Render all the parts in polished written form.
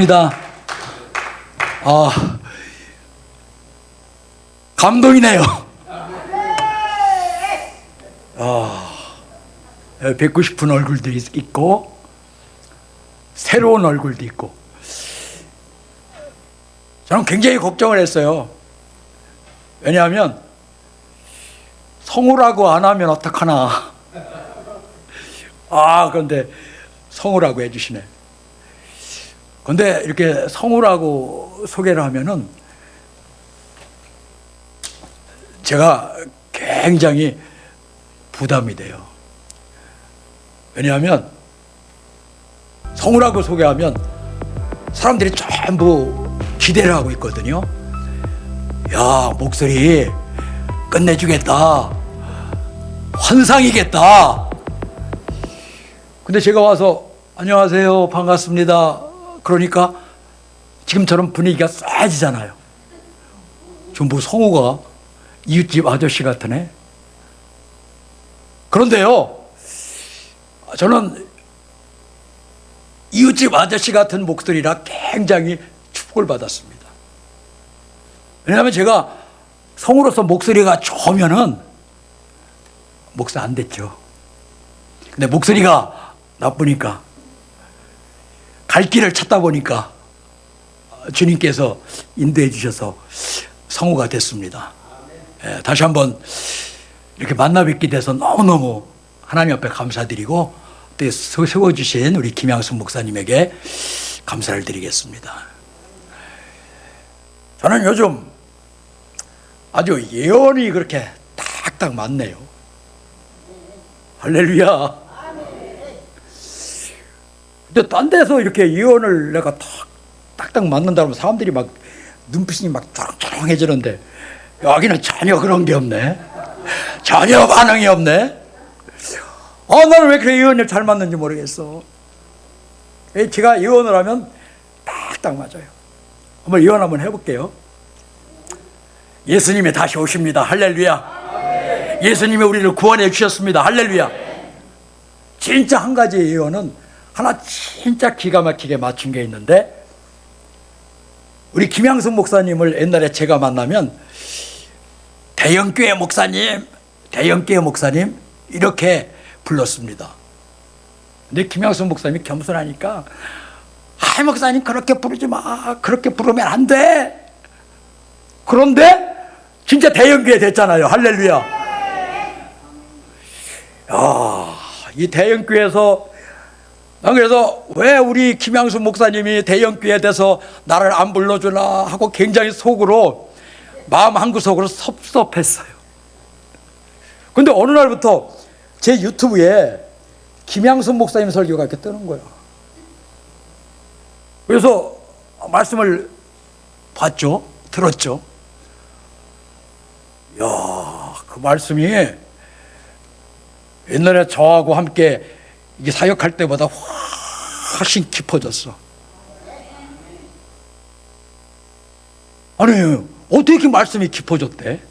반갑습니다. 감동이네요. 뵙고 싶은 얼굴도 있고 새로운 얼굴도 있고. 저는 굉장히 걱정을 했어요. 왜냐하면 성우라고 안 하면 어떡하나. 그런데 성우라고 해주시네. 근데 이렇게 성우라고 소개를 하면은 제가 굉장히 부담이 돼요. 왜냐하면 성우라고 소개하면 사람들이 전부 기대를 하고 있거든요. 야, 목소리 끝내주겠다. 환상이겠다. 근데 제가 와서 안녕하세요, 반갑습니다. 그러니까 지금처럼 분위기가 쎄지잖아요. 전부 성우가 이웃집 아저씨 같으네. 그런데요, 저는 이웃집 아저씨 같은 목소리라 굉장히 축복을 받았습니다. 왜냐하면 제가 성우로서 목소리가 좋으면은 목사 안 됐죠. 근데 목소리가 나쁘니까 갈 길을 찾다 보니까 주님께서 인도해 주셔서 성우가 됐습니다. 다시 한번 이렇게 만나 뵙게 돼서 너무너무 하나님 앞에 감사드리고 또 세워주신 우리 김양순 목사님에게 감사를 드리겠습니다. 저는 요즘 아주 예언이 그렇게 딱딱 맞네요. 할렐루야. 근데 딴 데서 이렇게 예언을 내가 딱딱 맞는다면 사람들이 막 눈빛이 막 쩌렁쩌렁해지는데 여기는 전혀 그런 게 없네. 전혀 반응이 없네. 나는 왜 그렇게 예언을 잘 맞는지 모르겠어. 제가 예언을 하면 딱딱 맞아요. 한번 예언 한번 해볼게요. 예수님이 다시 오십니다. 할렐루야. 예수님이 우리를 구원해 주셨습니다. 할렐루야. 진짜 한 가지 예언은 하나 진짜 기가 막히게 맞춘 게 있는데, 우리 김양순 목사님을 옛날에 제가 만나면 대형교회 목사님, 대형교회 목사님 이렇게 불렀습니다. 근데 김양순 목사님이 겸손하니까 목사님 그렇게 부르지 마. 그렇게 부르면 안 돼. 그런데 진짜 대형교회 됐잖아요. 할렐루야. 이 대형교회에서 난 그래서 왜 우리 김양순 목사님이 대형교회 돼서 나를 안 불러주나 하고 굉장히 속으로 마음 한구석으로 섭섭했어요. 근데 어느 날부터 제 유튜브에 김양순 목사님 설교가 이렇게 뜨는 거예요. 그래서 말씀을 봤죠. 들었죠. 그 말씀이 옛날에 저하고 함께 이게 사역할 때보다 훨씬 깊어졌어. 아니, 어떻게 이렇게 말씀이 깊어졌대?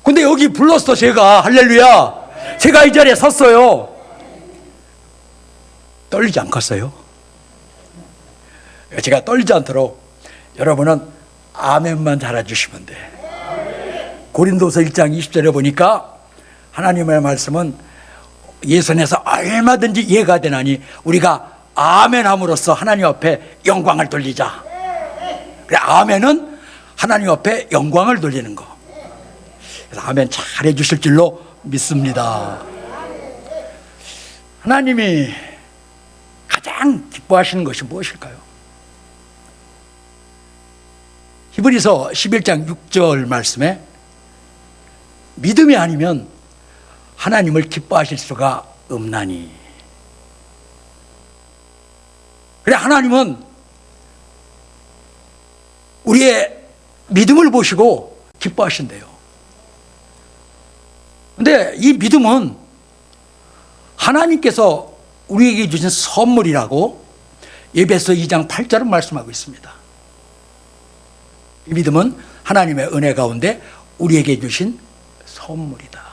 근데 여기 불렀어, 제가. 할렐루야. 제가 이 자리에 섰어요. 떨리지 않겠어요? 제가 떨리지 않도록 여러분은 아멘만 잘해주시면 돼. 고린도서 1장 20절에 보니까 하나님의 말씀은 예선에서 얼마든지 이해가 되나니 우리가 아멘 함으로써 하나님 앞에 영광을 돌리자. 그래, 아멘은 하나님 앞에 영광을 돌리는 거. 그래서 아멘 잘 해주실 줄로 믿습니다. 하나님이 가장 기뻐하시는 것이 무엇일까요? 히브리서 11장 6절 말씀에 믿음이 아니면 하나님을 기뻐하실 수가 없나니. 그래, 하나님은 우리의 믿음을 보시고 기뻐하신대요. 근데 이 믿음은 하나님께서 우리에게 주신 선물이라고 에베소 2장 8절은 말씀하고 있습니다. 이 믿음은 하나님의 은혜 가운데 우리에게 주신 선물이다.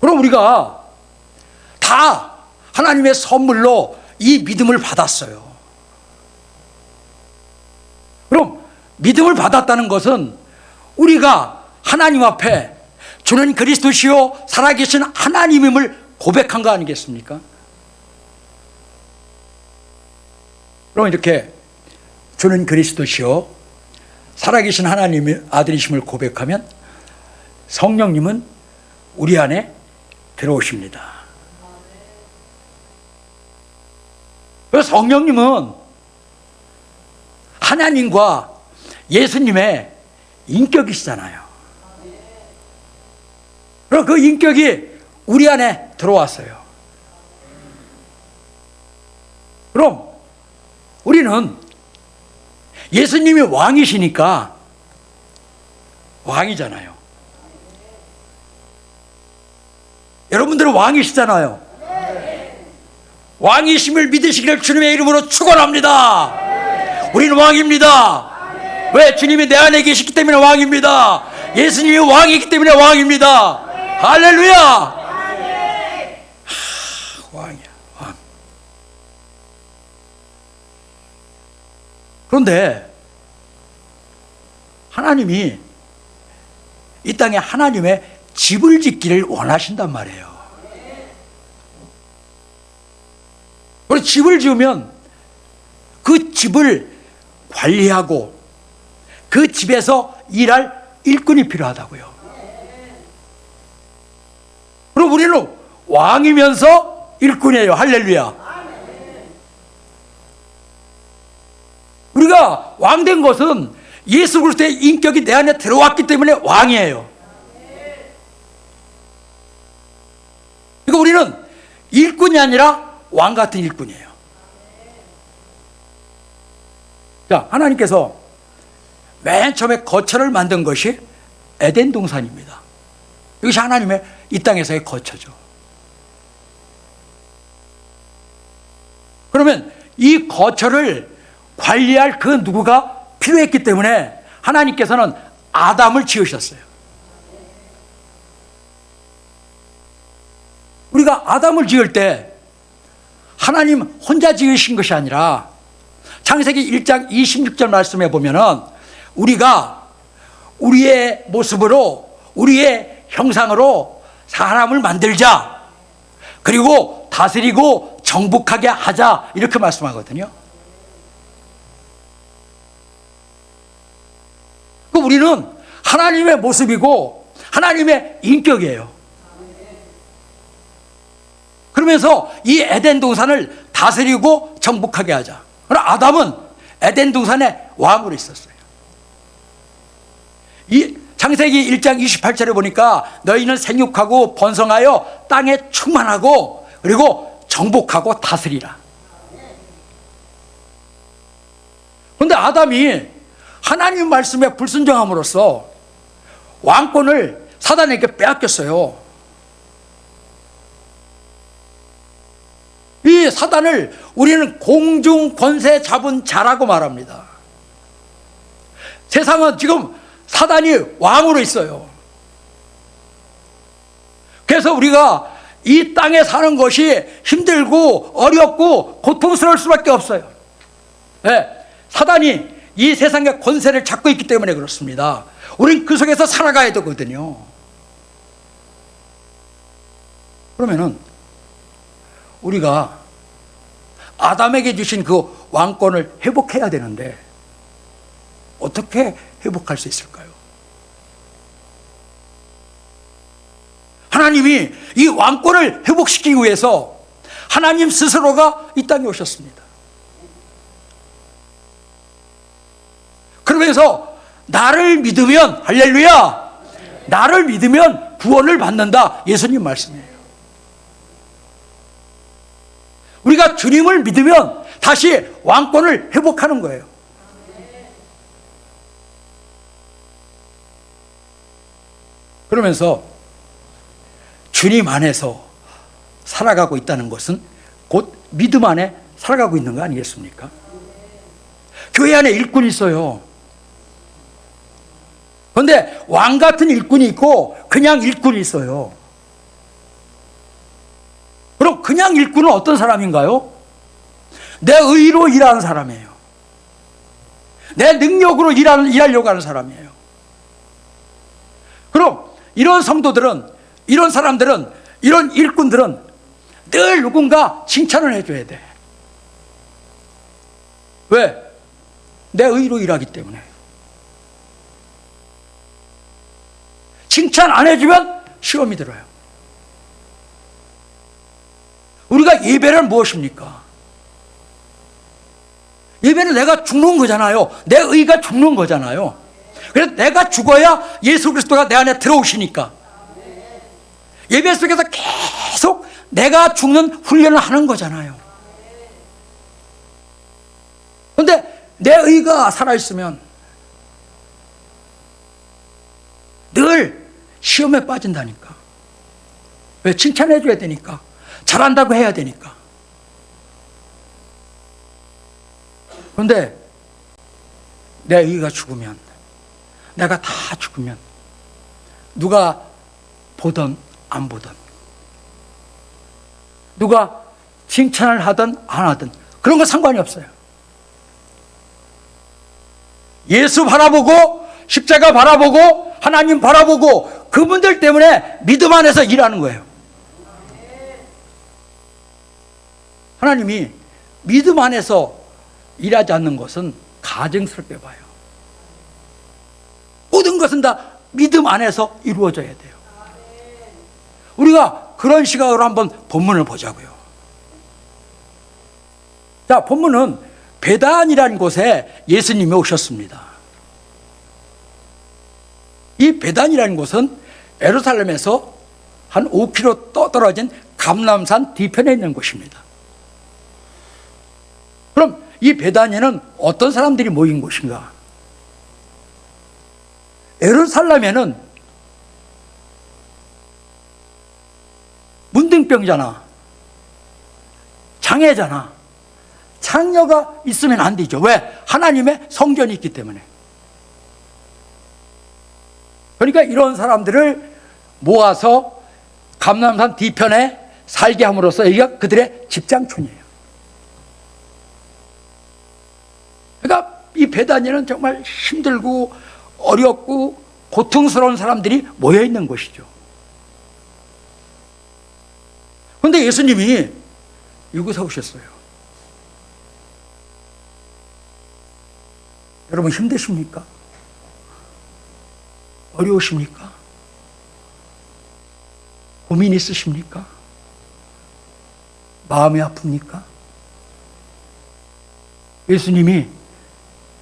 그럼 우리가 다 하나님의 선물로 이 믿음을 받았어요. 그럼 믿음을 받았다는 것은 우리가 하나님 앞에 주는 그리스도시요 살아계신 하나님임을 고백한 거 아니겠습니까? 그럼 이렇게 주는 그리스도시요 살아계신 하나님의 아들이심을 고백하면 성령님은 우리 안에 들어오십니다. 그래서 성령님은 하나님과 예수님의 인격이시잖아요. 그럼 그 인격이 우리 안에 들어왔어요. 그럼 우리는 예수님이 왕이시니까 왕이잖아요. 여러분들은 왕이시잖아요. 왕이심을 믿으시기를 주님의 이름으로 축원합니다. 우리는 왕입니다. 왜? 주님이 내 안에 계시기 때문에 왕입니다. 예수님이 왕이기 때문에 왕입니다. 할렐루야. 왕이야, 왕. 그런데 하나님이 이 땅에 하나님의 집을 짓기를 원하신단 말이에요. 그리고 집을 지으면 그 집을 관리하고 그 집에서 일할 일꾼이 필요하다고요. 그럼 우리는 왕이면서 일꾼이에요. 할렐루야. 우리가 왕된 것은 예수 그리스도의 인격이 내 안에 들어왔기 때문에 왕이에요. 그러니까 우리는 일꾼이 아니라 왕 같은 일꾼이에요. 자, 하나님께서 맨 처음에 거처를 만든 것이 에덴 동산입니다. 이것이 하나님의 이 땅에서의 거처죠. 그러면 이 거처를 관리할 그 누구가 필요했기 때문에 하나님께서는 아담을 지으셨어요. 우리가 아담을 지을 때 하나님 혼자 지으신 것이 아니라 창세기 1장 26절 말씀에 보면은 우리가 우리의 모습으로 우리의 형상으로 사람을 만들자, 그리고 다스리고 정복하게 하자, 이렇게 말씀하거든요. 우리는 하나님의 모습이고 하나님의 인격이에요. 그러면서 이 에덴 동산을 다스리고 정복하게 하자. 그럼 아담은 에덴 동산의 왕으로 있었어요. 이 창세기 1장 28절에 보니까 너희는 생육하고 번성하여 땅에 충만하고 그리고 정복하고 다스리라. 그런데 아담이 하나님 말씀에 불순종함으로써 왕권을 사단에게 빼앗겼어요. 이 사단을 우리는 공중 권세 잡은 자라고 말합니다. 세상은 지금 사단이 왕으로 있어요. 그래서 우리가 이 땅에 사는 것이 힘들고 어렵고 고통스러울 수밖에 없어요. 네, 사단이 이 세상의 권세를 잡고 있기 때문에 그렇습니다. 우린 그 속에서 살아가야 되거든요. 그러면은 우리가 아담에게 주신 그 왕권을 회복해야 되는데 어떻게 회복할 수 있을까요? 하나님이 이 왕권을 회복시키기 위해서 하나님 스스로가 이 땅에 오셨습니다. 그러면서 나를 믿으면, 할렐루야, 나를 믿으면 구원을 받는다, 예수님 말씀이에요. 우리가 주님을 믿으면 다시 왕권을 회복하는 거예요. 그러면서 주님 안에서 살아가고 있다는 것은 곧 믿음 안에 살아가고 있는 거 아니겠습니까? 교회 안에 일꾼이 있어요. 그런데 왕 같은 일꾼이 있고 그냥 일꾼이 있어요. 그럼 그냥 일꾼은 어떤 사람인가요? 내 의로 일하는 사람이에요. 내 능력으로 일하려고 하는 사람이에요. 그럼 이런 성도들은, 이런 사람들은, 이런 일꾼들은 늘 누군가 칭찬을 해줘야 돼. 왜? 내 의로 일하기 때문에. 칭찬 안 해주면 시험이 들어요. 우리가 예배는 무엇입니까? 예배는 내가 죽는 거잖아요. 내 의가 죽는 거잖아요. 그래서 내가 죽어야 예수 그리스도가 내 안에 들어오시니까 예배 속에서 계속 내가 죽는 훈련을 하는 거잖아요. 그런데 내 의가 살아있으면 늘 시험에 빠진다니까. 왜? 칭찬해줘야 되니까. 잘한다고 해야 되니까. 그런데 내 의가 죽으면, 내가 다 죽으면 누가 보든 안 보든, 누가 칭찬을 하든 안 하든 그런 거 상관이 없어요. 예수 바라보고 십자가 바라보고 하나님 바라보고 그분들 때문에 믿음 안에서 일하는 거예요. 하나님이 믿음 안에서 일하지 않는 것은 가증스럽게 봐요. 모든 것은 다 믿음 안에서 이루어져야 돼요. 우리가 그런 시각으로 한번 본문을 보자고요. 자, 본문은 베단이라는 곳에 예수님이 오셨습니다. 이 베단이라는 곳은 예루살렘에서 한 5km 떨어진 감람산 뒤편에 있는 곳입니다. 그럼 이 베단에는 어떤 사람들이 모인 곳인가? 예루살렘에는 문둥병자나 장애자나 창녀가 있으면 안 되죠. 왜? 하나님의 성전이 있기 때문에. 그러니까 이런 사람들을 모아서 감람산 뒤편에 살게 함으로써 여기가 그들의 집장촌이에요. 그러니까 이 베다니는 정말 힘들고 어렵고 고통스러운 사람들이 모여 있는 곳이죠. 그런데 예수님이 이곳에 오셨어요. 여러분 힘드십니까? 어려우십니까? 고민 있으십니까? 마음이 아픕니까? 예수님이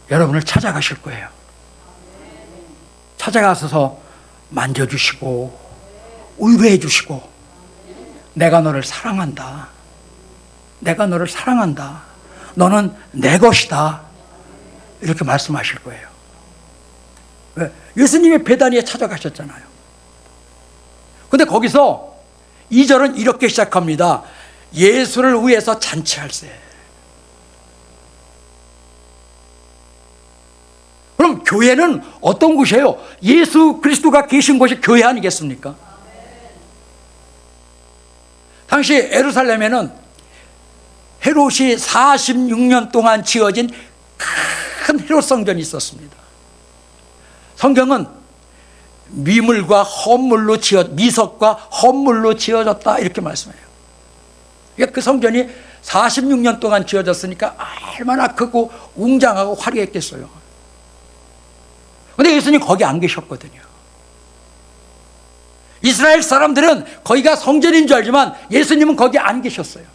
여러분을 찾아가실 거예요. 찾아가셔서 만져주시고 위로해 주시고 내가 너를 사랑한다. 내가 너를 사랑한다. 너는 내 것이다. 이렇게 말씀하실 거예요. 왜? 예수님이 베다니에 찾아가셨잖아요. 근데 거기서 2절은 이렇게 시작합니다. 예수를 위해서 잔치할세. 그럼 교회는 어떤 곳이에요? 예수 그리스도가 계신 곳이 교회 아니겠습니까? 당시 예루살렘에는 헤롯이 46년 동안 지어진 큰 헤롯 성전이 있었습니다. 성경은 미물과 헛물로 미석과 헛물로 지어졌다 이렇게 말씀해요. 그러니까 그 성전이 46년 동안 지어졌으니까 얼마나 크고 웅장하고 화려했겠어요. 그런데 예수님 거기 안 계셨거든요. 이스라엘 사람들은 거기가 성전인 줄 알지만 예수님은 거기 안 계셨어요.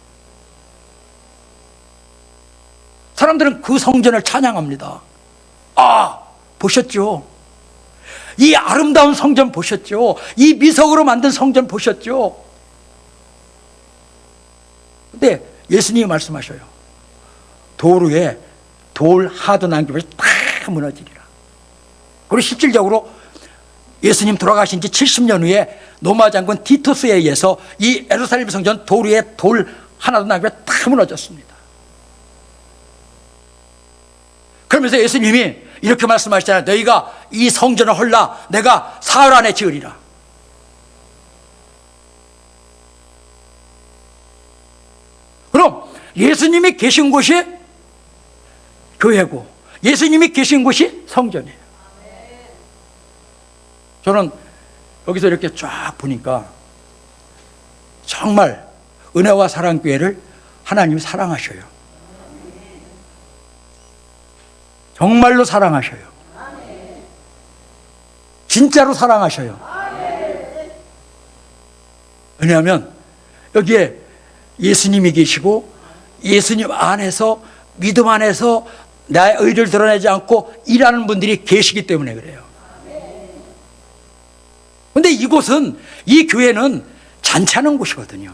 사람들은 그 성전을 찬양합니다. 아, 보셨죠? 이 아름다운 성전 보셨죠? 이 미석으로 만든 성전 보셨죠? 근데 예수님이 말씀하셔요. 돌 위에 돌 하도 남김없이 다 무너지리라. 그리고 실질적으로 예수님 돌아가신 지 70년 후에 로마 장군 티투스에 의해서 이 예루살렘 성전 돌 위에 돌 하나도 남김없이 다 무너졌습니다. 그러면서 예수님이 이렇게 말씀하시잖아요. 너희가 이 성전을 헐라 내가 사흘 안에 지으리라. 예수님이 계신 곳이 교회고 예수님이 계신 곳이 성전이에요. 저는 여기서 이렇게 쫙 보니까 정말 은혜와 사랑교회를 하나님이 사랑하셔요. 정말로 사랑하셔요. 진짜로 사랑하셔요. 왜냐하면 여기에 예수님이 계시고 예수님 안에서 믿음 안에서 나의 의를 드러내지 않고 일하는 분들이 계시기 때문에 그래요. 그런데 이곳은, 이 교회는 잔치하는 곳이거든요.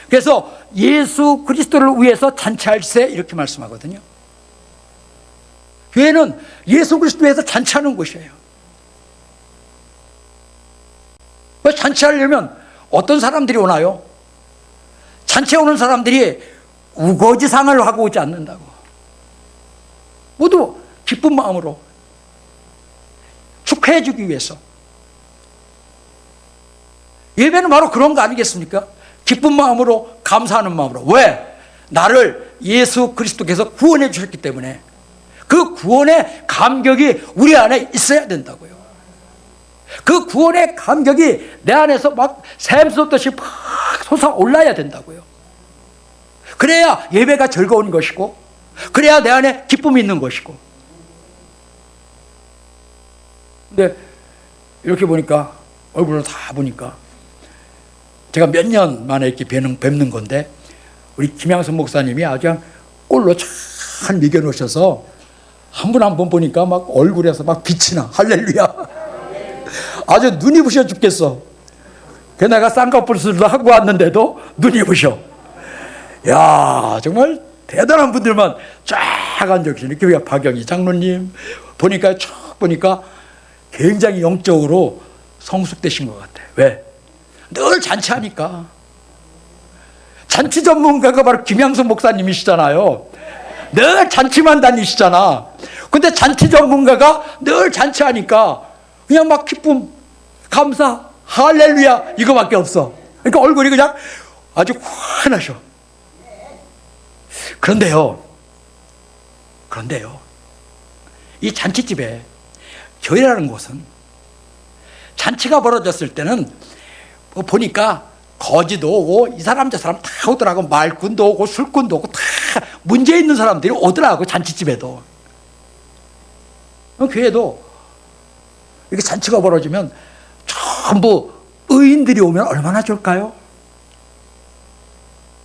그래서 예수 그리스도를 위해서 잔치할세 이렇게 말씀하거든요. 교회는 예수 그리스도를 위해서 잔치하는 곳이에요. 잔치하려면 어떤 사람들이 오나요? 잔치에 오는 사람들이 우거지상을 하고 오지 않는다고. 모두 기쁜 마음으로 축하해 주기 위해서. 예배는 바로 그런 거 아니겠습니까? 기쁜 마음으로, 감사하는 마음으로. 왜? 나를 예수 그리스도께서 구원해 주셨기 때문에 그 구원의 감격이 우리 안에 있어야 된다고요. 그 구원의 감격이 내 안에서 막 샘솟듯이 막 솟아올라야 된다고요. 그래야 예배가 즐거운 것이고, 그래야 내 안에 기쁨이 있는 것이고. 근데 이렇게 보니까, 얼굴을 다 보니까 제가 몇 년 만에 이렇게 뵙는 건데, 우리 김양선 목사님이 아주 그냥 꼴로 잘 미겨놓으셔서 한 분 한 분 보니까 막 얼굴에서 막 빛이 나. 할렐루야. 아주 눈이 부셔 죽겠어. 게다가 쌍꺼풀술도 하고 왔는데도 눈이 부셔. 야, 정말 대단한 분들만 쫙 앉아 계시네. 교회 박영희 장로님 보니까 쭉 보니까 굉장히 영적으로 성숙되신 것 같아. 왜? 늘 잔치하니까. 잔치 전문가가 바로 김양순 목사님이시잖아요. 늘 잔치만 다니시잖아. 근데 잔치 전문가가 늘 잔치하니까 그냥 막 기쁨, 감사, 할렐루야 이거밖에 없어. 그러니까 얼굴이 그냥 아주 환하셔. 그런데요, 이 잔치집에, 교회라는 곳은 잔치가 벌어졌을 때는 보니까 거지도 오고 이 사람 저 사람 다 오더라고. 말꾼도 오고 술꾼도 오고 다 문제 있는 사람들이 오더라고. 잔치집에도. 교회도 이렇게 잔치가 벌어지면 전부 의인들이 오면 얼마나 좋을까요?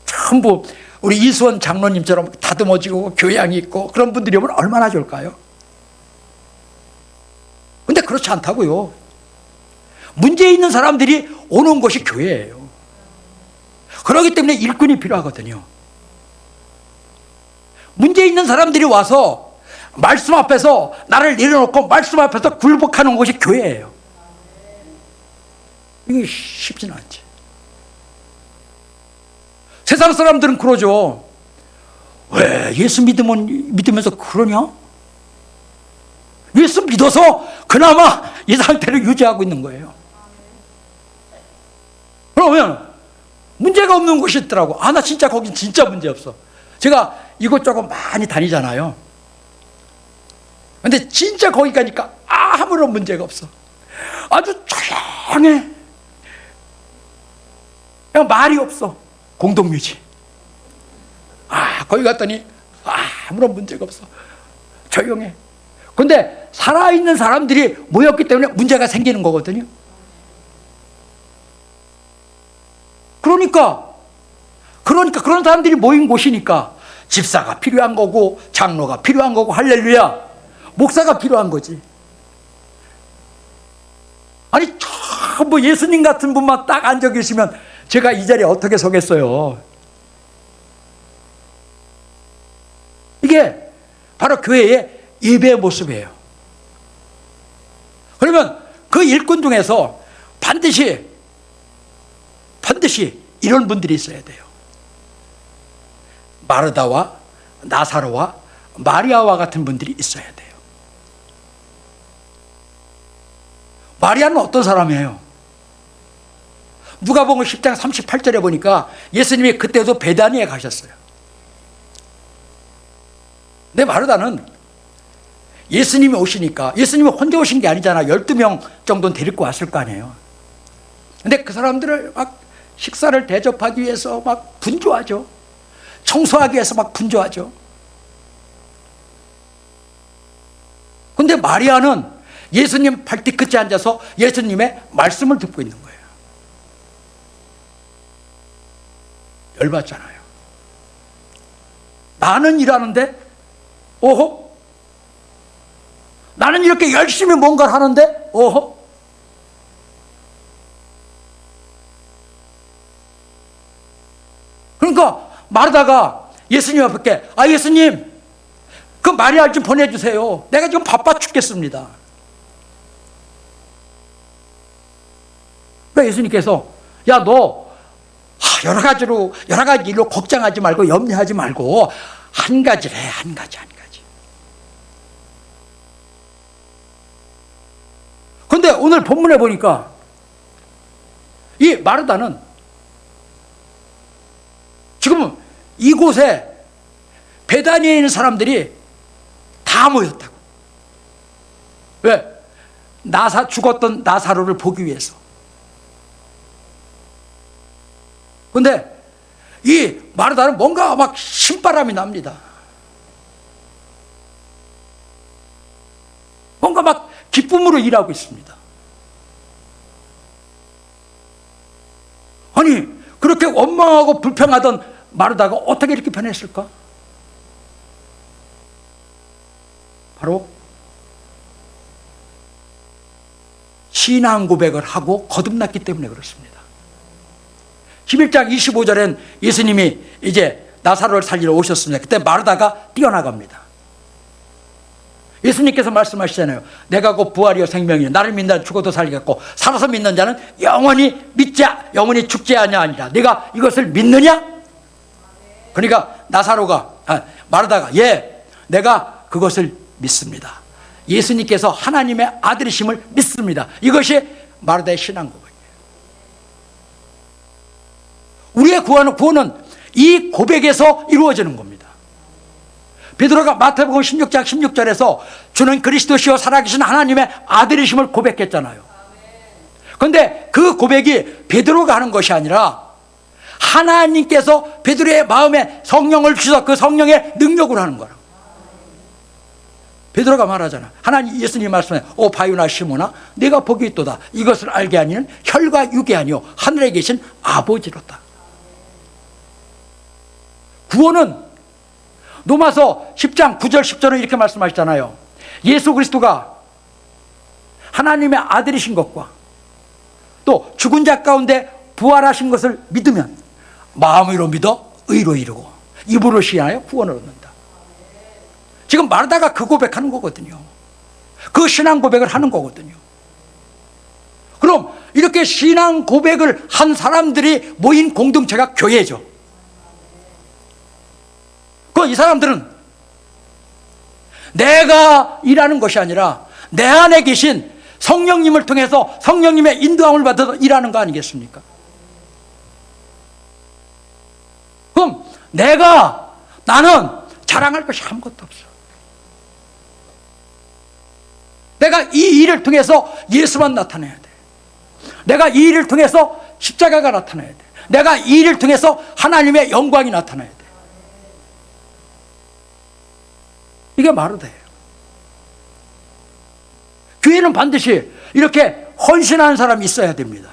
전부 우리 이수원 장로님처럼 다듬어지고 교양이 있고 그런 분들이 오면 얼마나 좋을까요? 근데 그렇지 않다고요. 문제 있는 사람들이 오는 곳이 교회예요. 그렇기 때문에 일꾼이 필요하거든요. 문제 있는 사람들이 와서 말씀 앞에서 나를 내려놓고 말씀 앞에서 굴복하는 곳이 교회예요. 이게 쉽지는 않지. 세상 사람들은 그러죠. 왜 예수 믿으면서 그러냐? 예수 믿어서 그나마 이 상태를 유지하고 있는 거예요. 그러면 문제가 없는 곳이 있더라고. 나 진짜 거긴 진짜 문제 없어. 제가 이곳저곳 많이 다니잖아요. 근데 진짜 거기 가니까 아무런 문제가 없어. 아주 조용해. 그냥 말이 없어. 공동묘지. 거기 갔더니 아무런 문제가 없어. 조용해. 근데 살아있는 사람들이 모였기 때문에 문제가 생기는 거거든요. 그러니까 그런 사람들이 모인 곳이니까 집사가 필요한 거고 장로가 필요한 거고 할렐루야 목사가 필요한 거지. 아니 전부 예수님 같은 분만 딱 앉아 계시면 제가 이 자리에 어떻게 서겠어요. 이게 바로 교회의 예배의 모습이에요. 그러면 그 일꾼 중에서 반드시 이런 분들이 있어야 돼요. 마르다와 나사로와 마리아와 같은 분들이 있어야 돼요. 마리아는 어떤 사람이에요? 누가복음 10장 38절에 보니까 예수님이 그때도 베다니에 가셨어요. 근데 마르다는 예수님이 오시니까, 예수님이 혼자 오신 게 아니잖아. 12명 정도는 데리고 왔을 거 아니에요. 근데 그 사람들을 막 식사를 대접하기 위해서 막 분주하죠. 청소하기 위해서 막 분주하죠. 근데 마리아는 예수님 발뒤끝에 앉아서 예수님의 말씀을 듣고 있는 거예요. 열받잖아요. 나는 일하는데, 오호? 나는 이렇게 열심히 뭔가를 하는데, 오호? 그러니까 마르다가 예수님 앞에, 예수님, 그 마리아를 좀 보내주세요. 내가 지금 바빠 죽겠습니다. 그러니까 예수님께서, 야, 너 여러 가지 일로 걱정하지 말고 염려하지 말고 한 가지를 해. 한 가지. 그런데 오늘 본문에 보니까 이 마르다는 지금 이곳에 베다니에 있는 사람들이 다 모였다고. 왜? 죽었던 나사로를 보기 위해서. 근데 이 마르다는 뭔가 막 신바람이 납니다. 뭔가 막 기쁨으로 일하고 있습니다. 아니, 그렇게 원망하고 불평하던 마르다가 어떻게 이렇게 변했을까? 바로 신앙 고백을 하고 거듭났기 때문에 그렇습니다. 11장 25절엔 예수님이 이제 나사로를 살리러 오셨습니다. 그때 마르다가 뛰어나갑니다. 예수님께서 말씀하시잖아요. 내가 곧 부활이요 생명이요 나를 믿는 자는 죽어도 살겠고 살아서 믿는 자는 영원히 영원히 죽지 아니하니라. 내가 이것을 믿느냐? 그러니까 마르다가 내가 그것을 믿습니다. 예수님께서 하나님의 아들이심을 믿습니다. 이것이 마르다의 신앙 고백이에요. 우리의 구원은 이 고백에서 이루어지는 겁니다. 베드로가 마태복음 16장 16절에서 주는 그리스도시요 살아계신 하나님의 아들이심을 고백했잖아요. 그런데 그 고백이 베드로가 하는 것이 아니라 하나님께서 베드로의 마음에 성령을 주셔서 그 성령의 능력으로 하는 거라. 베드로가 말하잖아. 예수님 말씀에 오 바요나 시몬아 내가 복이 있도다. 이것을 알게 하니는 혈과 육이 아니요 하늘에 계신 아버지로다. 구원은 로마서 10장 9절 10절은 이렇게 말씀하셨잖아요. 예수 그리스도가 하나님의 아들이신 것과 또 죽은 자 가운데 부활하신 것을 믿으면 마음으로 믿어 의로 이루고 입으로 시인하여 구원을 얻는다. 지금 마르다가 그 고백하는 거거든요. 그 신앙 고백을 하는 거거든요. 그럼 이렇게 신앙 고백을 한 사람들이 모인 공동체가 교회죠. 이 사람들은 내가 일하는 것이 아니라 내 안에 계신 성령님을 통해서 성령님의 인도함을 받아서 일하는 거 아니겠습니까? 그럼 나는 자랑할 것이 아무것도 없어. 내가 이 일을 통해서 예수만 나타내야 돼. 내가 이 일을 통해서 십자가가 나타나야 돼. 내가 이 일을 통해서 하나님의 영광이 나타나야 돼. 이게 마르다예요. 교회는 반드시 이렇게 헌신하는 사람이 있어야 됩니다.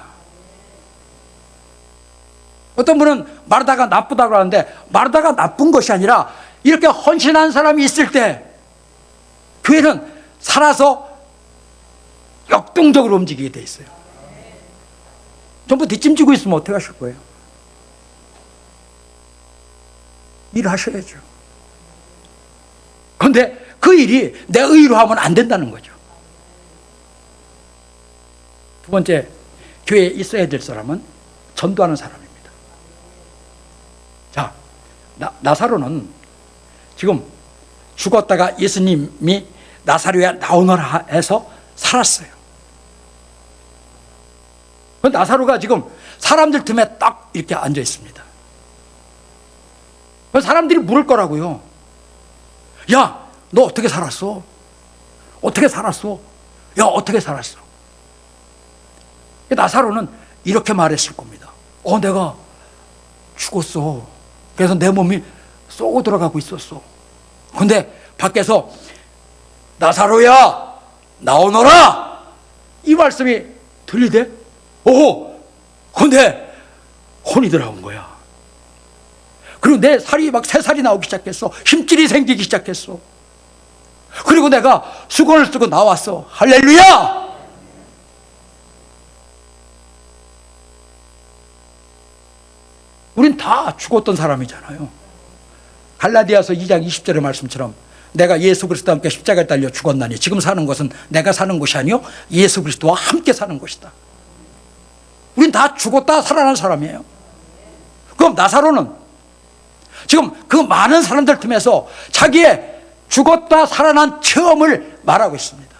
어떤 분은 마르다가 나쁘다고 하는데 마르다가 나쁜 것이 아니라 이렇게 헌신한 사람이 있을 때 교회는 살아서 역동적으로 움직이게 돼 있어요. 전부 뒷짐지고 있으면 어떻게 하실 거예요? 일하셔야죠. 그런데 그 일이 내 의로 하면 안 된다는 거죠. 두 번째, 교회에 있어야 될 사람은 전도하는 사람입니다. 자, 나사로는 지금 죽었다가 예수님이 나사로에 나오너라 해서 살았어요. 나사로가 지금 사람들 틈에 딱 이렇게 앉아 있습니다. 사람들이 물을 거라고요. 야, 너 어떻게 살았어? 어떻게 살았어? 야, 어떻게 살았어? 나사로는 이렇게 말했을 겁니다. 내가 죽었어. 그래서 내 몸이 쏘고 들어가고 있었어. 근데 밖에서 나사로야, 나오너라! 이 말씀이 들리대? 근데 혼이 들어온 거야. 그리고 내 살이 막 새살이 나오기 시작했어. 힘줄이 생기기 시작했어. 그리고 내가 수건을 쓰고 나왔어. 할렐루야! 우린 다 죽었던 사람이잖아요. 갈라디아서 2장 20절의 말씀처럼 내가 예수 그리스도와 함께 십자가에 달려 죽었나니 지금 사는 것은 내가 사는 것이 아니요 예수 그리스도와 함께 사는 것이다. 우린 다 죽었다 살아난 사람이에요. 그럼 나사로는 지금 그 많은 사람들 틈에서 자기의 죽었다 살아난 체험을 말하고 있습니다.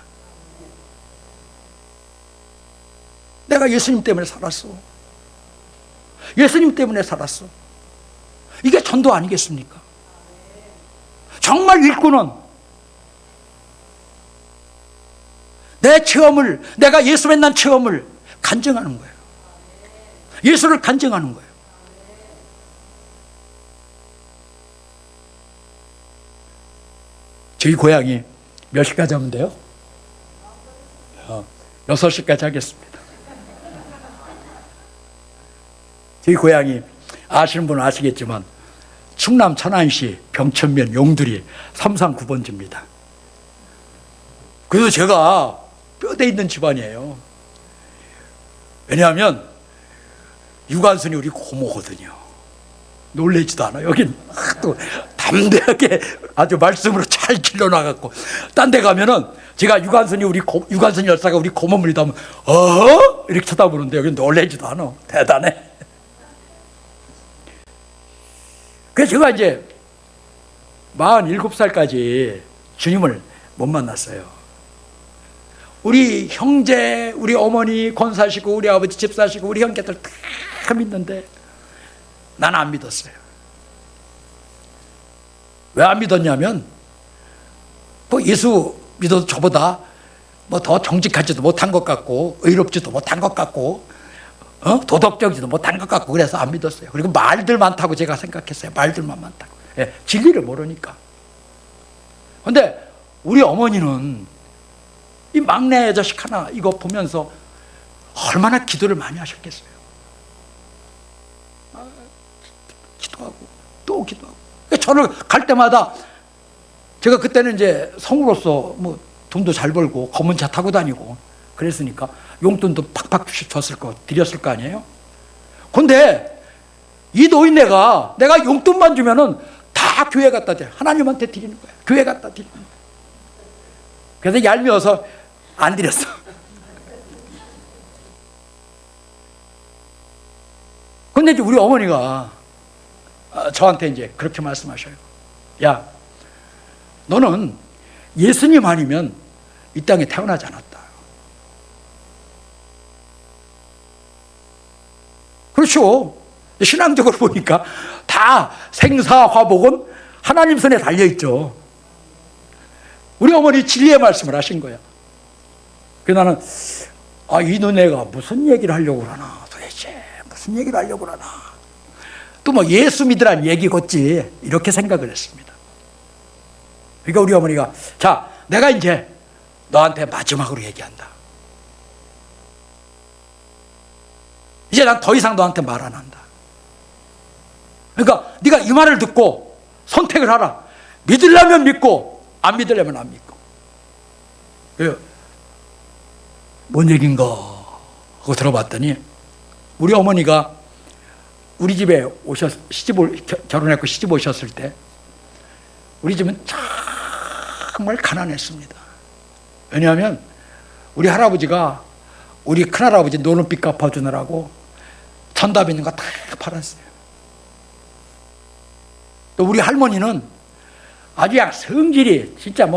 내가 예수님 때문에 살았어. 예수님 때문에 살았어. 이게 전도 아니겠습니까? 정말 일꾼은 내 체험을, 내가 예수 만난 체험을 간증하는 거예요. 예수를 간증하는 거예요. 저희 고향이 몇 시까지 하면 돼요? 6시까지 하겠습니다. 저희 고향이 아시는 분은 아시겠지만 충남 천안시 병천면 용두리 339번지입니다. 그래서 제가 뼈대 있는 집안이에요. 왜냐하면 유관순이 우리 고모거든요. 놀래지도 않아. 여긴 또 담대하게 아주 말씀으로 잘 길러나갔고, 딴 데 가면은 제가 유관순 열사가 우리 고모를 믿으면 이렇게 쳐다보는데 여긴 놀래지도 않아. 대단해. 그래서 제가 이제 47살까지 주님을 못 만났어요. 우리 형제, 우리 어머니 권 사시고 우리 아버지 집 사시고 우리 형제들 다 믿는데 나는 안 믿었어요. 왜 안 믿었냐면 예수 믿어도 저보다 더 정직하지도 못한 것 같고 의롭지도 못한 것 같고 도덕적이지도 못한 것 같고 그래서 안 믿었어요. 그리고 말들 많다고 제가 생각했어요. 말들만 많다고. 진리를 모르니까. 그런데 우리 어머니는 이 막내 자식 하나 이거 보면서 얼마나 기도를 많이 하셨겠어요. 기도하고 또 기도하고. 저를 갈 때마다 제가 그때는 이제 성우로서 돈도 잘 벌고 검은 차 타고 다니고 그랬으니까 용돈도 팍팍 드렸을 거 아니에요. 근데 이 노인네가 내가 용돈만 주면은 다 교회 갖다 대. 하나님한테 드리는 거야. 교회 갖다 드리는 거야. 그래서 얄미워서 안 드렸어. 근데 이제 우리 어머니가 저한테 이제 그렇게 말씀하셔요. 야, 너는 예수님 아니면 이 땅에 태어나지 않았다. 그렇죠. 신앙적으로 보니까 다 생사화복은 하나님 손에 달려있죠. 우리 어머니 진리의 말씀을 하신 거야. 그래서 나는 이 너네가 무슨 얘기를 하려고 그러나 도대체 무슨 얘기를 하려고 그러나 또 예수 믿으란 얘기겠지 이렇게 생각을 했습니다. 그러니까 우리 어머니가 자, 내가 이제 너한테 마지막으로 얘기한다. 이제 난 더 이상 너한테 말 안 한다. 그러니까 네가 이 말을 듣고 선택을 하라. 믿으려면 믿고 안 믿으려면 안 믿고. 뭔 얘기인가 하고 들어봤더니 우리 어머니가 우리 집에 결혼했고 시집 오셨을 때 우리 집은 정말 가난했습니다. 왜냐하면 우리 할아버지가 우리 큰할아버지 노는빚 갚아주느라고 전답 있는 거 다 팔았어요. 또 우리 할머니는 아주 그냥 성질이 진짜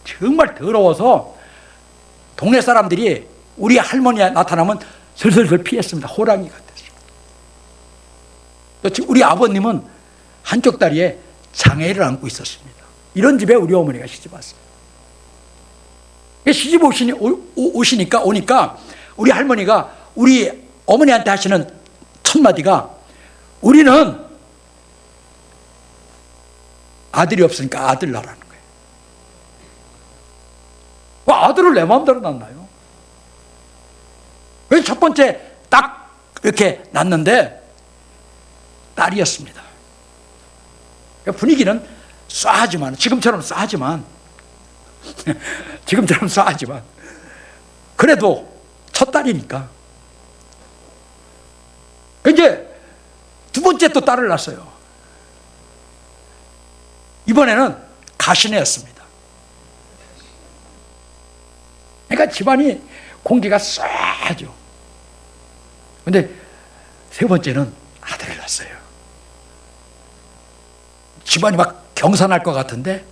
정말 더러워서 동네 사람들이 우리 할머니 나타나면 슬슬슬 피했습니다. 호랑이 같았어요. 또 지금 우리 아버님은 한쪽 다리에 장애를 안고 있었습니다. 이런 집에 우리 어머니가 시집 왔어요. 시집 오시니까 우리 할머니가 우리 어머니한테 하시는 첫 마디가, 우리는 아들이 없으니까 아들 낳으라는 거예요. 왜 아들을 내 마음대로 낳나요? 왜 첫 번째 딱 이렇게 낳는데 딸이었습니다. 분위기는 싸하지만, 지금처럼 싸하지만 그래도 첫 딸이니까. 이제 두 번째 또 딸을 낳았어요. 이번에는 가신애였습니다. 그러니까 집안이 공기가 쎄하죠. 근데 세 번째는 아들을 낳았어요. 집안이 막 경산할 것 같은데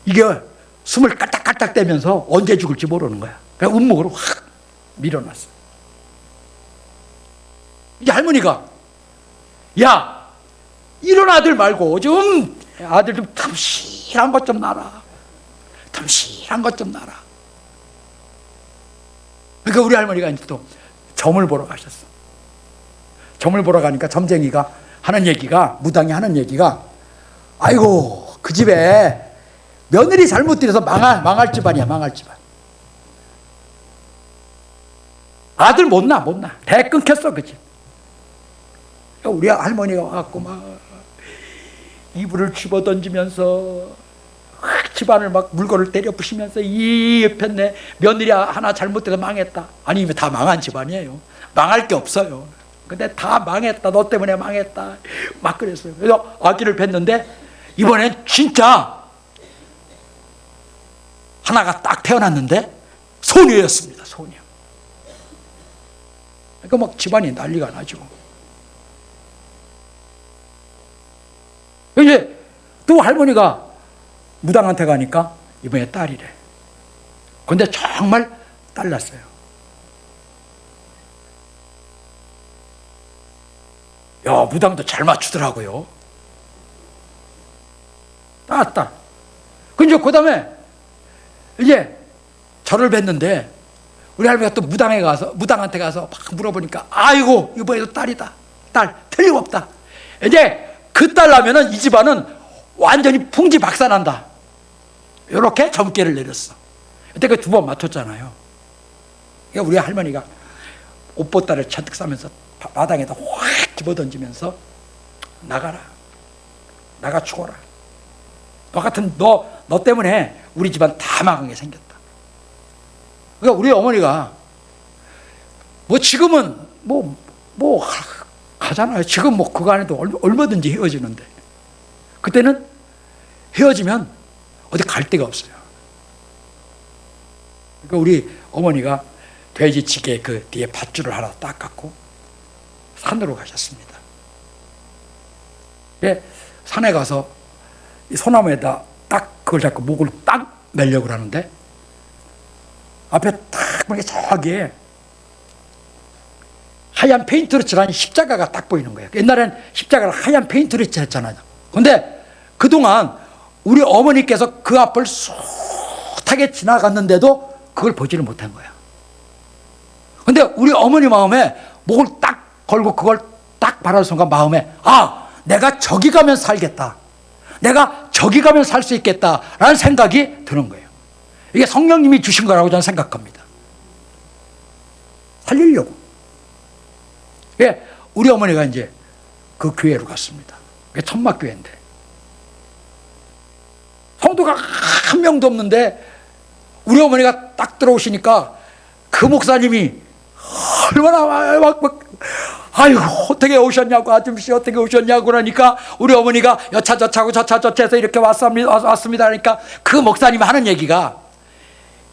이게 숨을 깔딱깔딱 대면서 언제 죽을지 모르는 거야. 그러니까 운목으로 확 밀어놨어. 이제 할머니가, 야, 이런 아들 말고 좀 아들 좀 탐실한 것 좀 낳아라. 탐실한 것 좀 낳아라. 그러니까 우리 할머니가 이제 또 점을 보러 가셨어. 점을 보러 가니까 점쟁이가 하는 얘기가, 무당이 하는 얘기가, 아이고 그 집에 며느리 잘못 들여서 망할 집안이야. 망할 집안. 아들 못 낳아. 대 끊겼어 그 집. 우리 할머니가 와갖고 막 이불을 집어던지면서 집안을 막 물건을 때려 부시면서, 이 옆에 며느리 하나 잘못돼서 망했다. 아니 다 망한 집안이에요. 망할 게 없어요. 근데 다 망했다. 너 때문에 망했다. 막 그랬어요. 그래서 아기를 뵀는데 이번엔 진짜 하나가 딱 태어났는데 소녀였습니다. 소녀. 그러니까 막 집안이 난리가 나죠. 이제 또 할머니가 무당한테 가니까 이번에 딸이래. 근데 정말 딸 났어요. 야, 무당도 잘 맞추더라고요. 딸. 근데 그 다음에 이제 저를 뵀는데 우리 할머니가 또 무당한테 가서 막 물어보니까, 아이고 이번에도 딸이다. 딸 틀림없다. 이제 그 딸 나면은 이 집안은 완전히 풍지박산난다. 이렇게 점괘를 내렸어. 그때 그 두 번 맡았잖아요. 그러니까 우리 할머니가 옷보따를 잔뜩 싸면서 마당에다 확 집어던지면서, 나가라. 나가 죽어라. 너 같은 너 때문에 우리 집안 다 망하게 생겼다. 그러니까 우리 어머니가 뭐 지금은 뭐 가잖아요. 지금 뭐 그거 안에도 얼마든지 헤어지는데, 그때는 헤어지면 어디 갈 데가 없어요. 그러니까 우리 어머니가 돼지찌개 그 뒤에 밧줄을 하나 딱 갖고 산으로 가셨습니다. 산에 가서 이 소나무에다 딱 그걸 잡고 목을 딱 매려고 하는데, 앞에 딱 보니까 저기에 하얀 페인트로 칠한 십자가가 딱 보이는 거예요. 옛날엔 십자가를 하얀 페인트로 칠했잖아요. 근데 그동안 우리 어머니께서 그 앞을 숱하게 지나갔는데도 그걸 보지를 못한 거야. 근데 우리 어머니 마음에 목을 딱 걸고 그걸 딱 바라는 순간 마음에, 아, 내가 저기 가면 살겠다. 내가 저기 가면 살 수 있겠다라는 생각이 드는 거예요. 이게 성령님이 주신 거라고 저는 생각합니다. 살리려고. 우리 어머니가 이제 그 교회로 갔습니다. 그게 천막교회인데 성도가 한 명도 없는데 우리 어머니가 딱 들어오시니까 그 목사님이 얼마나 아이고 어떻게 오셨냐고, 아줌씨 어떻게 오셨냐고 그러니까 우리 어머니가 여차 저차고 저차 저차해서 이렇게 왔습니다 하니까 그 목사님이 하는 얘기가,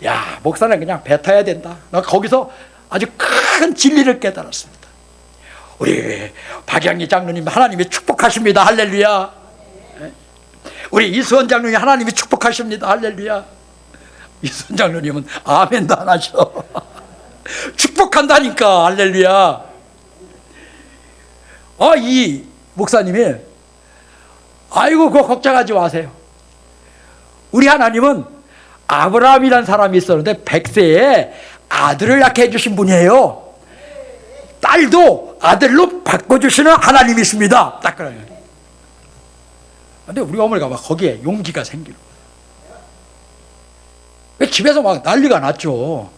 야, 목사는 그냥 뱉어야 된다. 나 거기서 아주 큰 진리를 깨달았습니다. 우리 박양희 장로님 하나님이 축복하십니다. 할렐루야. 우리 이수원 장로님 하나님이 축복하십니다. 할렐루야. 이수원 장로님은 아멘도 안 하셔. 축복한다니까. 할렐루야. 이 목사님이 아이고 그거 걱정하지 마세요. 우리 하나님은 아브라함이라는 사람이 있었는데 100세에 아들을 낳게 해주신 분이에요. 딸도 아들로 바꿔주시는 하나님이십니다. 딱 그래요. 근데 우리 어머니가 막 거기에 용기가 생기는 거예요. 집에서 막 난리가 났죠.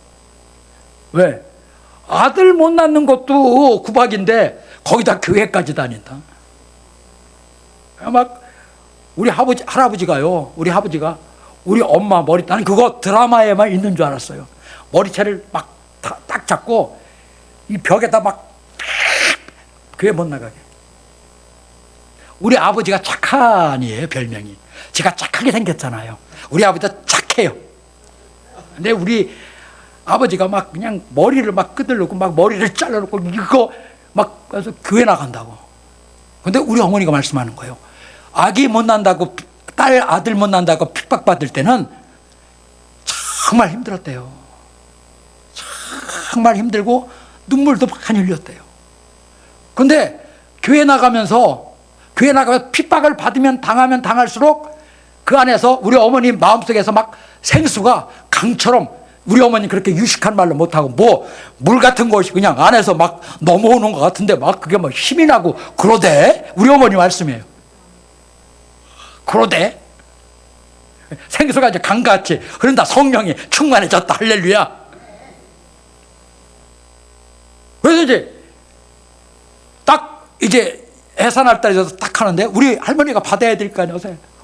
왜? 아들 못 낳는 것도 구박인데 거기다 교회까지 다닌다. 막 우리 할아버지가요. 우리 아버지가 우리 엄마 머리, 나는 그거 드라마에만 있는 줄 알았어요. 머리채를 막 딱 잡고 이 벽에다 막 교회 못 나가게. 우리 아버지가 착한이에요, 별명이. 제가 착하게 생겼잖아요. 우리 아버지가 착해요. 근데 우리 아버지가 막 그냥 머리를 막 끄들르고 막 머리를 잘라놓고 이거 막 그래서 교회 나간다고. 근데 우리 어머니가 말씀하는 거예요. 아기 못 난다고, 아들 못 난다고 핍박받을 때는 정말 힘들었대요. 정말 힘들고 눈물도 많이 흘렸대요. 근데 교회 나가면 핍박을 받으면 당하면 당할수록 그 안에서 우리 어머니 마음속에서 막 생수가 강처럼, 우리 어머니 그렇게 유식한 말로 못하고 뭐 물 같은 것이 그냥 안에서 막 넘어오는 것 같은데 막 그게 막 힘이 나고 그러대. 우리 어머니 말씀이에요. 그러대. 생수가 이제 강같이 흐른다. 성령이 충만해졌다. 할렐루야. 그래서 이제 해산할 달에서 딱 하는데 우리 할머니가 받아야 될 거 아니에요.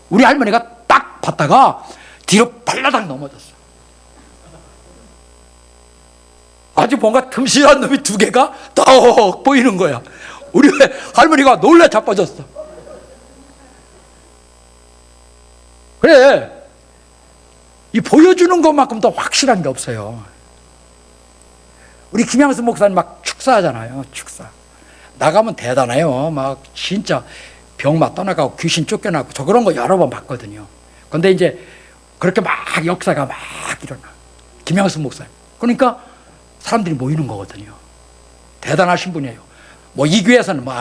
우리 할머니가 딱 받다가 뒤로 발라당 넘어졌어. 아주 뭔가 틈실한 놈이 두 개가 떡 보이는 거야. 우리 할머니가 놀래 자빠졌어. 그래, 이 보여주는 것만큼 더 확실한 게 없어요. 우리 김양수 목사님 막 축사하잖아요. 축사 나가면 대단해요. 막 진짜 병마 떠나가고 귀신 쫓겨나고 저 그런 거 여러 번 봤거든요. 근데 이제 그렇게 막 역사가 막 일어나. 김양수 목사님. 그러니까 사람들이 모이는 거거든요. 대단하신 분이에요. 뭐 이 교회에서는 뭐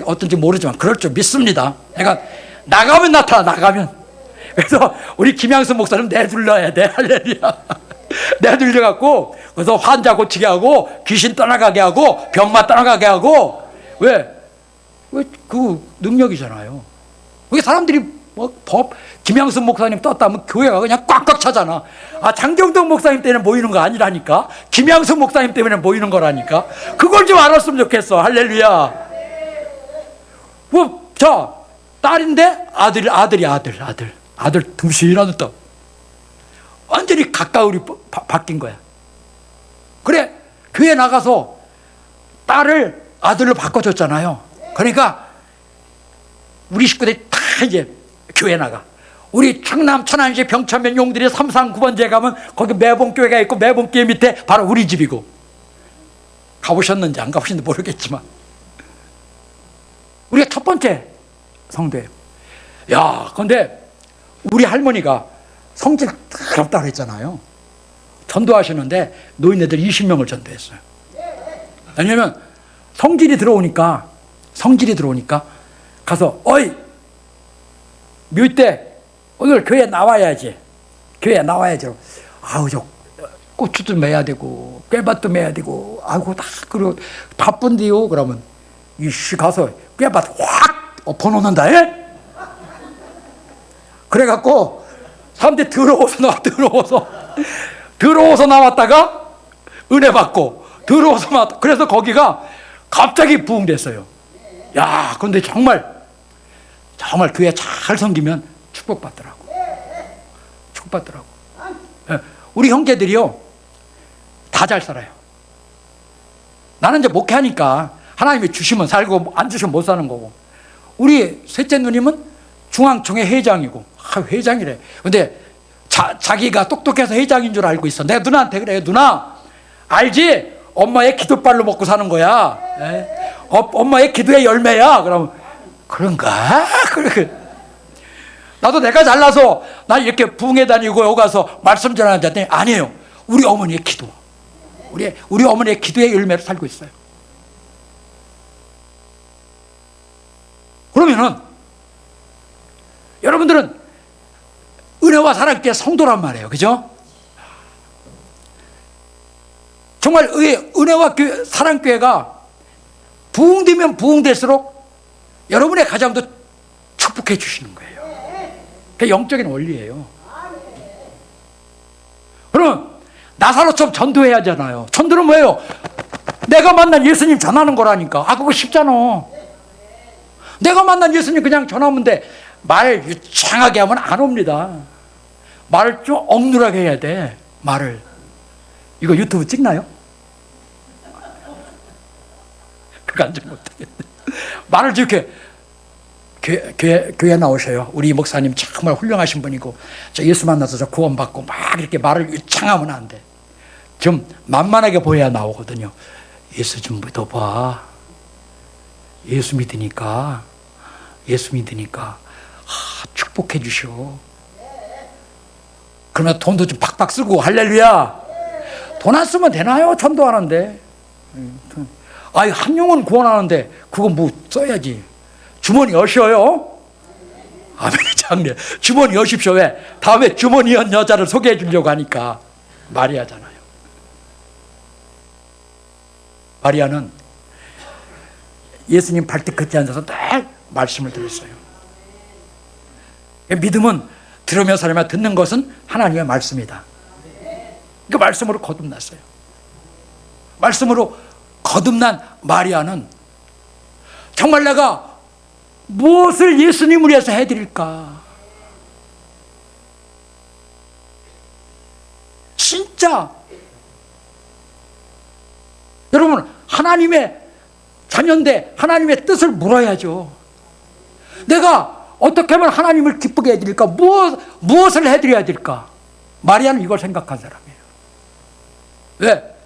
어떤지 모르지만 그럴 줄 믿습니다. 그러니까 나가면 나가면. 그래서 우리 김양수 목사님 내둘러야 돼. 할렐루야. 내둘려갖고 그래서 환자 고치게 하고 귀신 떠나가게 하고 병마 떠나가게 하고. 왜 그 능력이잖아요. 그게 사람들이 뭐 김양순 목사님 떴다면 교회가 그냥 꽉꽉 차잖아. 장경동 목사님 때문에 모이는 거 아니라니까. 김양순 목사님 때문에 모이는 거라니까. 그걸 좀 알았으면 좋겠어. 할렐루야. 뭐 자, 딸인데 아들 둥실하는 떡. 완전히 가까이 바뀐 거야. 그래, 교회 나가서 딸을 아들로 바꿔줬잖아요. 그러니까 우리 식구들이 다 이제 교회 나가. 우리 충남 천안시 병천면 용들이 339번지에 가면 거기 매봉교회가 있고 매봉교회 밑에 바로 우리 집이고. 가보셨는지 안 가보셨는지 모르겠지만 우리가 첫 번째 성도예요. 야, 근데 우리 할머니가 성질 더럽다 그랬잖아요. 전도하시는데 노인네들 20명을 전도했어요. 왜냐면 성질이 들어오니까 가서 어이 묘때 오늘 교회 나와야지. 아우 저 고추도 매야 되고 꾀밭도 매야 되고 아이고 다 그리고 바쁜데요. 그러면 이씨 가서 꾀밭 확 엎어놓는다. 그래갖고 사람들이 들어오서 나왔다가 은혜 받고 들어오서 나왔다. 그래서 거기가 갑자기 부흥됐어요. 야, 근데 정말 교회 잘 섬기면 축복받더라고. 우리 형제들이요 다 잘 살아요. 나는 이제 목회하니까 하나님이 주시면 살고 안 주시면 못 사는 거고, 우리 셋째 누님은 중앙총회 회장이고, 회장이래. 근데 자기가 똑똑해서 회장인 줄 알고 있어. 내가 누나한테 그래. 누나 알지? 엄마의 기도빨로 먹고 사는 거야. 엄마의 기도의 열매야. 그러면 그런가? 그래. 나도 내가 잘나서 나 이렇게 부흥회 다니고 여기 가서 말씀 전하는데 아니에요. 우리 어머니의 기도. 우리 어머니의 기도의 열매로 살고 있어요. 그러면은 여러분들은 은혜와 사랑교회 성도란 말이에요. 그죠? 정말 은혜와 사랑교회가 부흥되면 부흥될수록 여러분의 가정도 축복해 주시는 거예요. 그게 영적인 원리예요. 그럼 나사로처럼 전도해야 하잖아요. 전도는 뭐예요? 내가 만난 예수님 전하는 거라니까. 그거 쉽잖아. 내가 만난 예수님 그냥 전하면 돼. 말 유창하게 하면 안 옵니다. 말을 좀 억눌하게 해야 돼. 말을. 이거 유튜브 찍나요? 그거 안전 못하겠네. 말을 이렇게 교회 나오셔요. 우리 목사님 정말 훌륭하신 분이고 저 예수 만나서 저 구원받고 막 이렇게 말을 유창하면 안 돼. 좀 만만하게 보여야 나오거든요. 예수 좀 믿어봐. 예수 믿으니까 축복해 주셔. 그러면 돈도 좀 팍팍 쓰고 할렐루야. 돈 안 쓰면 되나요? 전도하는데. 한 영혼 구원하는데 그거 뭐 써야지. 주머니 여셔요. 아멘. 장례. 주머니 여십시오. 왜? 다음에 주머니 연 여자를 소개해 주려고 하니까. 마리아잖아요. 마리아는 예수님 발등 끝에 앉아서 늘 말씀을 들었어요. 믿음은 들으며 살며 듣는 것은 하나님의 말씀이다. 그 말씀으로 거듭났어요. 말씀으로 거듭난 마리아는 정말 내가 무엇을 예수님을 위해서 해드릴까? 진짜 여러분 하나님의 자녀인데 하나님의 뜻을 물어야죠. 내가 어떻게 하면 하나님을 기쁘게 해드릴까? 무엇을 해드려야 될까? 마리아는 이걸 생각한 사람이에요. 왜?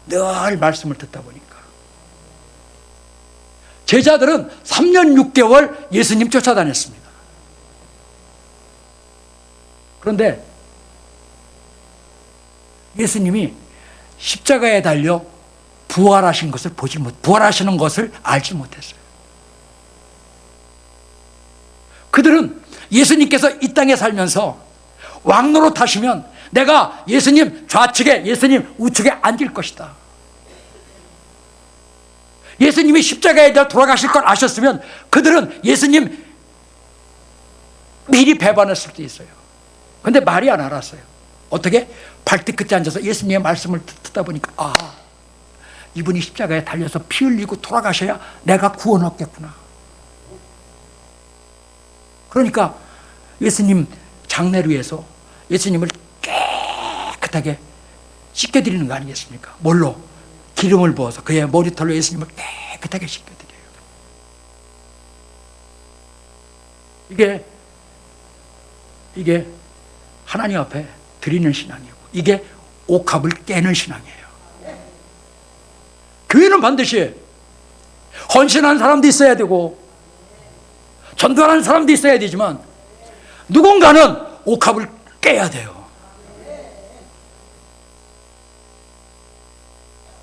늘 말씀을 듣다 보니까. 제자들은 3년 6개월 예수님 쫓아다녔습니다. 그런데 예수님이 십자가에 달려 부활하신 것을 부활하시는 것을 알지 못했어요. 그들은 예수님께서 이 땅에 살면서 왕노로 타시면 내가 예수님 좌측에 예수님 우측에 앉을 것이다. 예수님이 십자가에 돌아가실 걸 아셨으면 그들은 예수님 미리 배반했을 수도 있어요. 그런데 말이 안 알았어요. 어떻게? 발뒤 끝에 앉아서 예수님의 말씀을 듣다 보니까 이분이 십자가에 달려서 피 흘리고 돌아가셔야 내가 구원 얻겠구나. 그러니까 예수님 장례를 위해서 예수님을 깨끗하게 씻겨드리는 거 아니겠습니까? 뭘로? 기름을 부어서 그의 머리털로 예수님을 깨끗하게 씻겨드려요. 이게 하나님 앞에 드리는 신앙이고 이게 옥합을 깨는 신앙이에요. 교회는 반드시 헌신하는 사람도 있어야 되고 전도하는 사람도 있어야 되지만 누군가는 옥합을 깨야 돼요.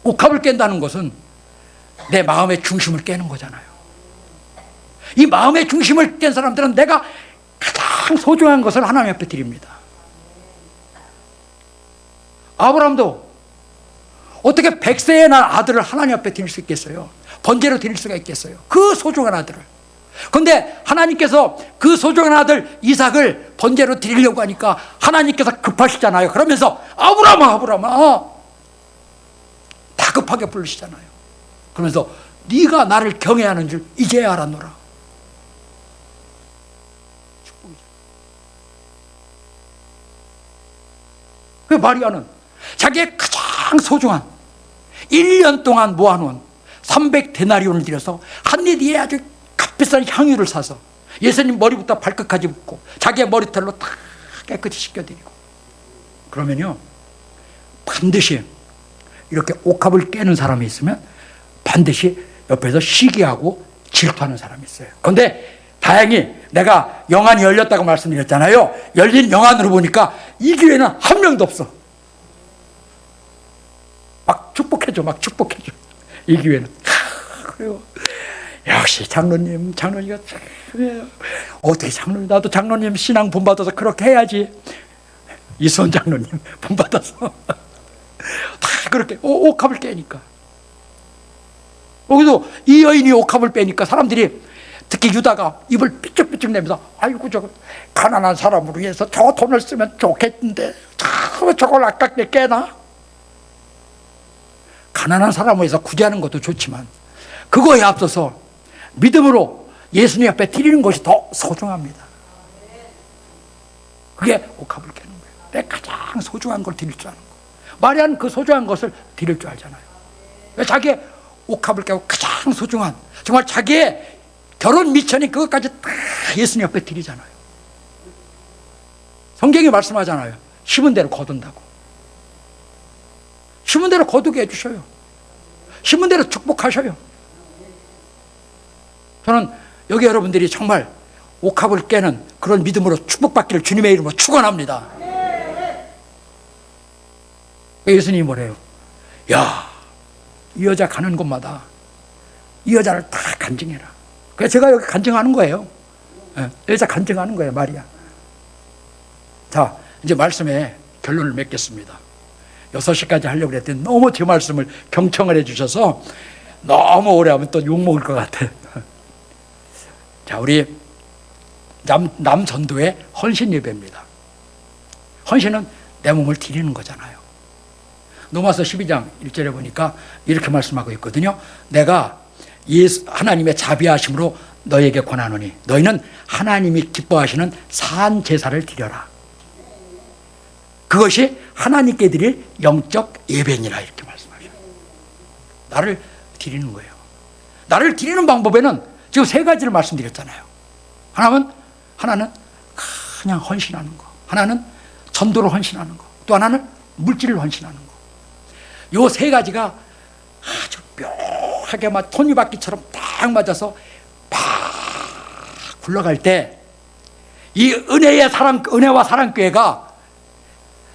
옥합을 깬다는 것은 내 마음의 중심을 깨는 거잖아요. 이 마음의 중심을 깬 사람들은 내가 가장 소중한 것을 하나님 앞에 드립니다. 아브라함도 어떻게 100세에 난 아들을 하나님 앞에 드릴 수 있겠어요? 번제로 드릴 수가 있겠어요? 그 소중한 아들을. 그런데 하나님께서 그 소중한 아들 이삭을 번제로 드리려고 하니까 하나님께서 급하시잖아요. 그러면서 아브라함아 다급하게 부르시잖아요. 그러면서 네가 나를 경외하는 줄 이제야 알았노라. 축복이죠. 그 마리아는 자기의 가장 소중한 1년 동안 모아놓은 300데나리온을 들여서 한 입에 아주 값비싼 향유를 사서 예수님 머리부터 발끝까지 붓고 자기의 머리털로 다 깨끗이 씻겨드리고 그러면요 반드시 이렇게 옥합을 깨는 사람이 있으면 반드시 옆에서 시기하고 질투하는 사람이 있어요. 그런데 다행히 내가 영안이 열렸다고 말씀드렸잖아요. 열린 영안으로 보니까 이 교회는 한 명도 없어. 막 축복해줘. 이 교회는. 그래요. 역시 장로님가 어떻게 장로님, 나도 장로님 신앙 본받아서 그렇게 해야지. 이수원 장로님 본받아서 다 그렇게 옥합을 깨니까. 여기도 이 여인이 옥합을 빼니까 사람들이, 특히 유다가 입을 삐쩍삐쩍 내면서, 아이고 저 가난한 사람을 위해서 저 돈을 쓰면 좋겠는데 저걸 아깝게 깨나? 가난한 사람을 위해서 구제하는 것도 좋지만 그거에 앞서서 믿음으로 예수님 앞에 드리는 것이 더 소중합니다. 그게 옥합을 깨는 거예요. 내 가장 소중한 걸 드릴 줄 아는 거. 마리아는 그 소중한 것을 드릴 줄 알잖아요. 자기의 옥합을 깨고 가장 소중한, 정말 자기의 결혼 미천인 그것까지 다 예수님 앞에 드리잖아요. 성경이 말씀하잖아요. 심은 대로 거둔다고. 심은 대로 거두게 해주셔요. 심은 대로 축복하셔요. 저는 여기 여러분들이 정말 옥합을 깨는 그런 믿음으로 축복받기를 주님의 이름으로 축원합니다. 예수님이 뭐래요? 야, 이 여자 가는 곳마다 이 여자를 다 간증해라. 그래서 제가 여기 간증하는 거예요. 여자 간증하는 거예요, 마리아. 자, 이제 말씀에 결론을 맺겠습니다. 6시까지 하려고 그랬더니 너무 제 말씀을 경청을 해주셔서 너무 오래 하면 또 욕먹을 것 같아. 자, 우리 남전도의 헌신 예배입니다. 헌신은 내 몸을 드리는 거잖아요. 로마서 12장 1절에 보니까 이렇게 말씀하고 있거든요. 내가 하나님의 자비하심으로 너에게 권하노니 너희는 하나님이 기뻐하시는 산 제사를 드려라. 그것이 하나님께 드릴 영적 예배니라, 이렇게 말씀하셔요. 나를 드리는 거예요. 나를 드리는 방법에는 지금 3가지를 말씀드렸잖아요. 하나는 그냥 헌신하는 거, 하나는 전도를 헌신하는 거, 또 하나는 물질을 헌신하는 거. 요 3가지가 아주 묘하게 막 톱니바퀴처럼 딱 맞아서 팍 굴러갈 때 이 은혜와 사랑교회가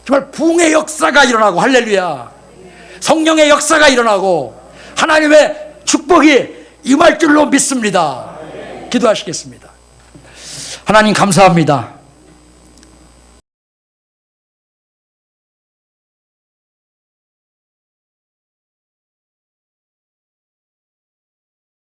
정말 부흥의 역사가 일어나고, 할렐루야, 성령의 역사가 일어나고 하나님의 축복이 임할 줄로 믿습니다. 기도하시겠습니다. 하나님 감사합니다.